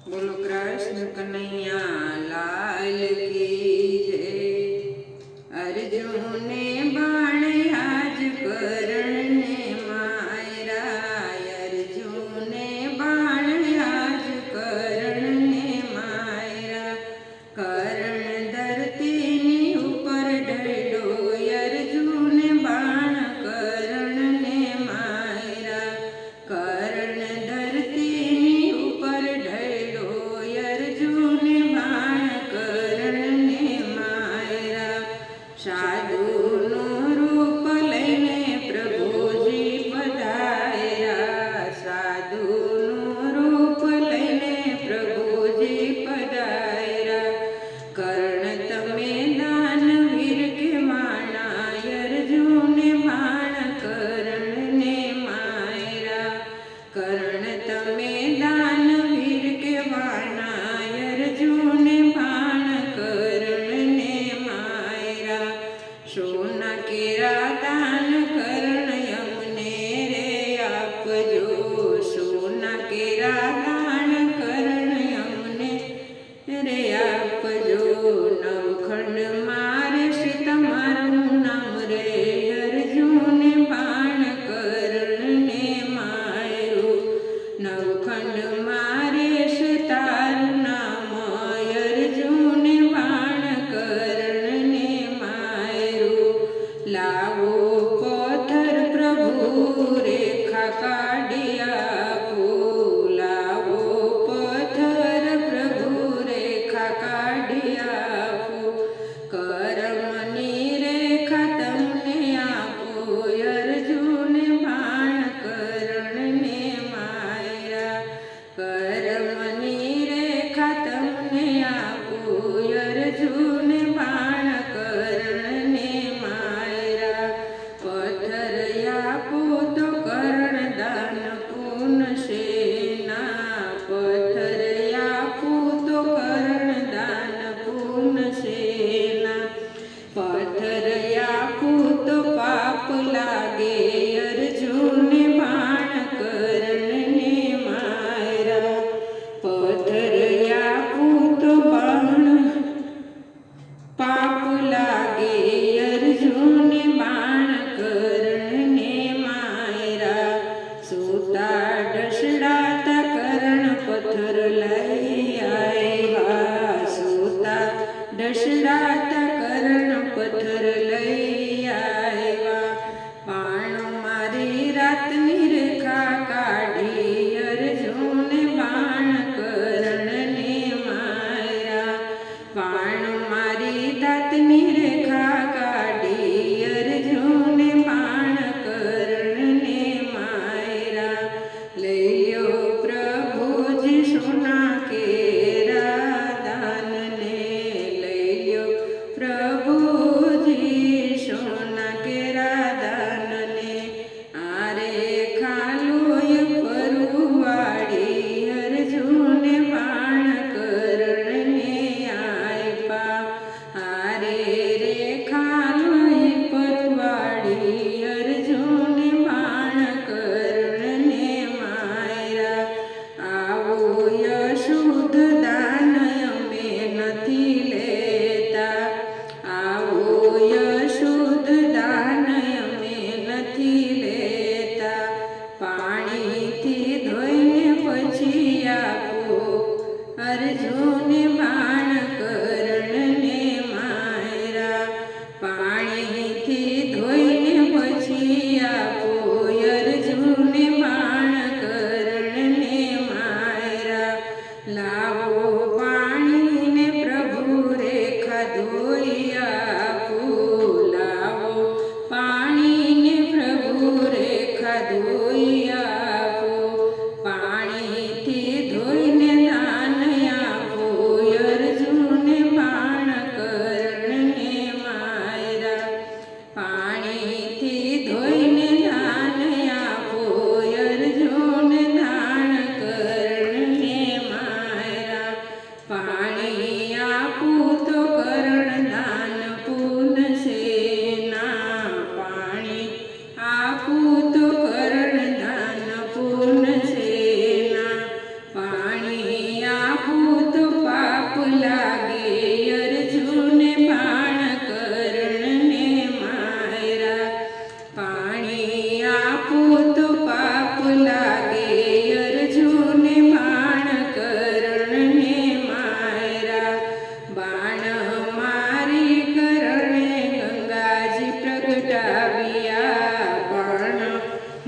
બોલો કૃષ્ણ કનૈયા લાલ કી જય। અર્જુને બાણ આજ કરણને માર્યા, અર્જુને બાણ આજ કરણને માર્યા। કરણ ધરતીની ઉપર ઢળ્યો, અર્જુને બાણ કરણને માર્યા। કરણ ધરતીની ઉપર ઢળ્યો, અર્જુને બાણ કરણને માર્યા। સાધુનું રૂપ લઈને પ્રભુ લાગે અર્જુને બાણ કરણને માયરા પાણી આપું તો પાપ લાગે અર્જુને બાણ કરણને માયરા બાણ મારી કરણે ગંગાજી પ્રગટાવ્યા બાણ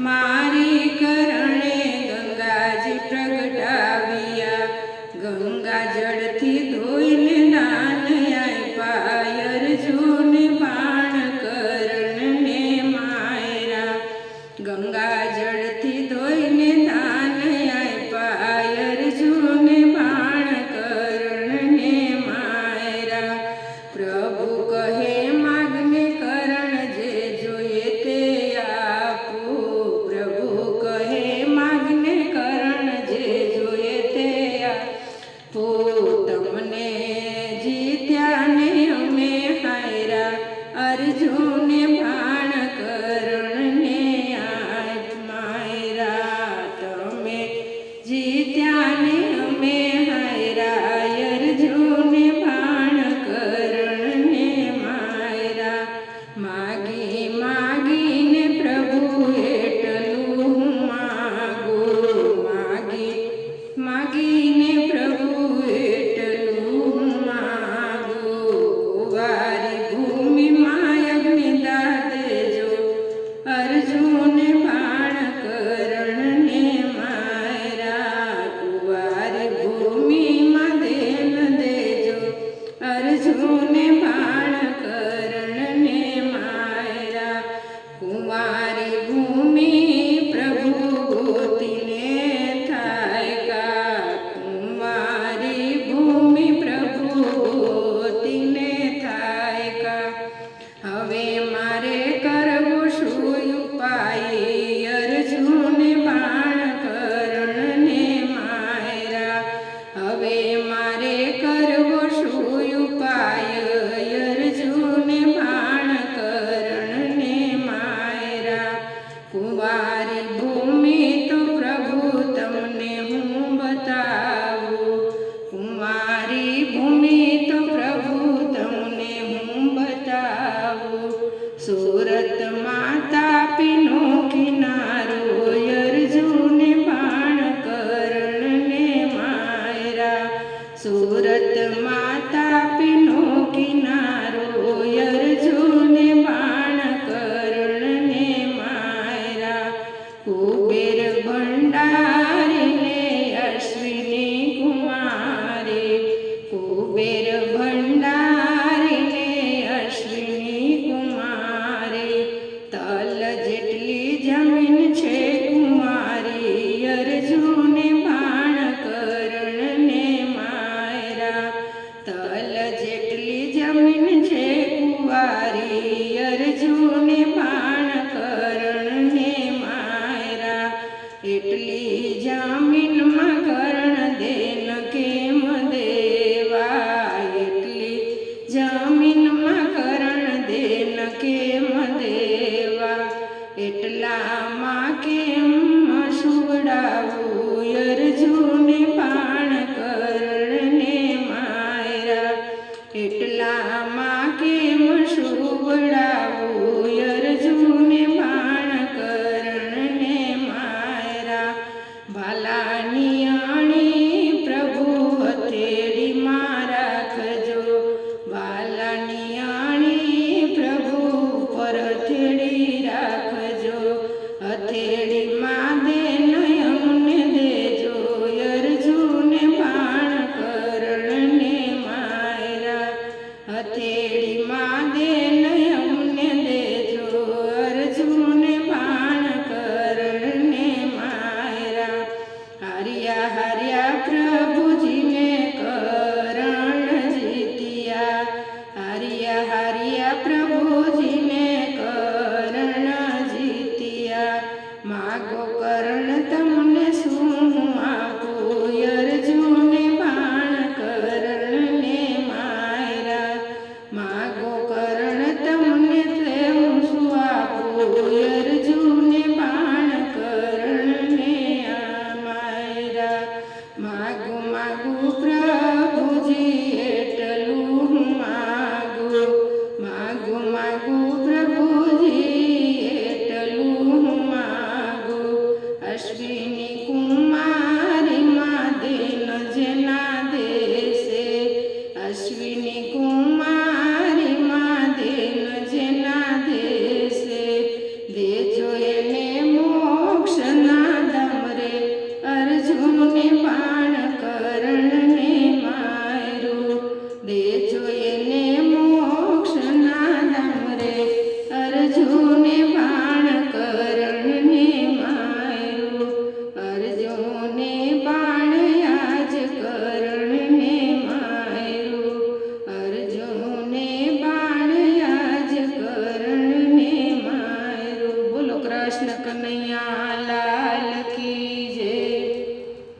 મારી કરણે ગંગાજી પ્રગટાવ્યા ગંગા જળથી ધોઈને દાન આપ્યા અર્જુને બાણ કરણને માયરા ગંગા જળથી ધોઈને દાન આપ્યા અર્જુને બાણ કરણને માયરા પ્રભુ કહે માગને કરણ જે જોઈએ તે આપું પ્રભુ કહે માગને કરણ જે જોઈએ તે આપું તમને જીત્યા ને અમે હાયરા અર્જુને બાણ કરણને માયરા તમે જીત્યા ને અમે હાયરા અર્જુને બાણ કરણને માયરા માગી માગીને પ્રભુ એટલું માગું માગીને પ્રભુ એટલું માગું કુંવારી ભૂમિમાં અગ્નિદાહ દેજો અર્જુને બાણ કરણને માયરા કુંવારી ભૂમિમાં દેન દેજો અર્જુને બાણ કરણને માયરા કુંવારી ભૂમિ પ્રભુ ગોતીને થાય કા કુંવારી ભૂમિ પ્રભુ ગોતીને થાય કા હવે મારે કરવું શું ઉપાય અર્જુને બાણ કરણને માયરા હવે મારે કરવો શું ઉપાય અર્જુને બાણ કરણને માયરા કુંવારી ભૂમિ તો પ્રભુ તમને હું બતાવું કુંવારી ભૂમિ તો પ્રભુ તમને હું બતાવું સુરતમાં તાપીનો કિનારો અર્જુને બાણ કરણને માયરા સુરતમાં તાપીનો કિનારો અર્જુને બાણ કરણને માયરા કુબેર ભંડારીને અશ્વિની કુમારી કુબેર ભંડારીને અશ્વિની કુમારી તલ જેટલી જમીન છે કુમારી અર્જુને બાણ કરણને માયરા તલ જેટલી જમીન છે કુંવારી અર્જુને બાણ કરણને માયરા એટલી જમીનમાં કર્ણ દેન કેમ દેવા એટલી જમીનમાં કર્ણ દેન કેમ દેવા એટલામાં કેમ સુવડાવું અર્જુને બાણ કરણને માયરા એટલામાં કેમ સુવડાવું અર્જુને બાણ કરણને માયરા ભાલાની અણી પ્રભુ હથેળીમાં રાખજો ભાલાની અણી પ્રભુ પર હથેળી રાખજો હથેળીમાં દેન અમને દેજો અર્જુને બાણ કરણને માયરા હથેળીમાં દેન અમને દેજો અર્જુને બાણ કરણને માયરા હાર્યા હાર્યા પ્રભુજીને કરણ જીત્યા હાર્યા હાર્યા પ્રભુજીને કરણ જીત્યા માગો કરણ તમને શું આપું અર્જુને બાણ કરણને માયરા માગો કરણ તમને શું આપું અર્જુને બાણ કરણને માયરા માગું માગું પ્રભુ બાપુજી